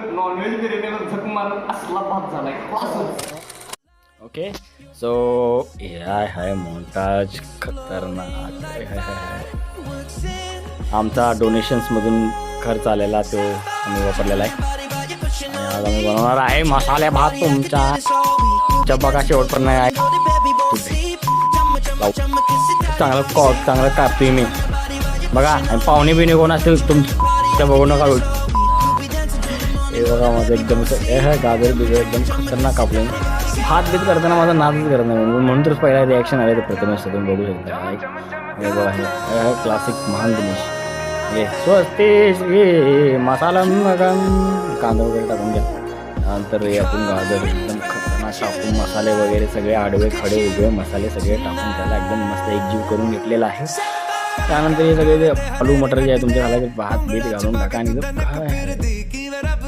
Non veg बिर्याणीला झक मारत असला भात झालाय. ओके सो या है मोंटाज खतरनाक. आमचा डोनेशन्समधून खर्च आलेला तो आम्ही वापरलेला आहे. आणि आज आम्ही बनवणार आहे मसाले भात तुमच्या बघा शेवटपर्यंत आहे. चांगलं कापतोय मी बघा. आणि पाहुणे बिणे कोण असतील तुमच्या बघू नका. हे बघा माझं एकदम गाजर बिजर एकदम खतरनाक कापलं. हात बीत करताना माझा नादच करत नाही म्हणून तर पहिला रिॲक्शन आले ते प्रथमेश तुम्ही बघू शकता. हे बघा हे क्लासिक महान दिनेश हे स्वस्तेश हे मसाला कांदा वगैरे टाकून घ्या. नंतर हे आपण गाजर एकदम खतरनाक टाकून मसाले वगैरे सगळे आडवे खडे उभे मसाले सगळे टाकून त्याला एकदम मस्त एकजीव करून घेतलेला आहे. त्यानंतर हे सगळे जे आलू मटर जे आहे तुमच्या घालायचे भात बीत घालून टाका आणि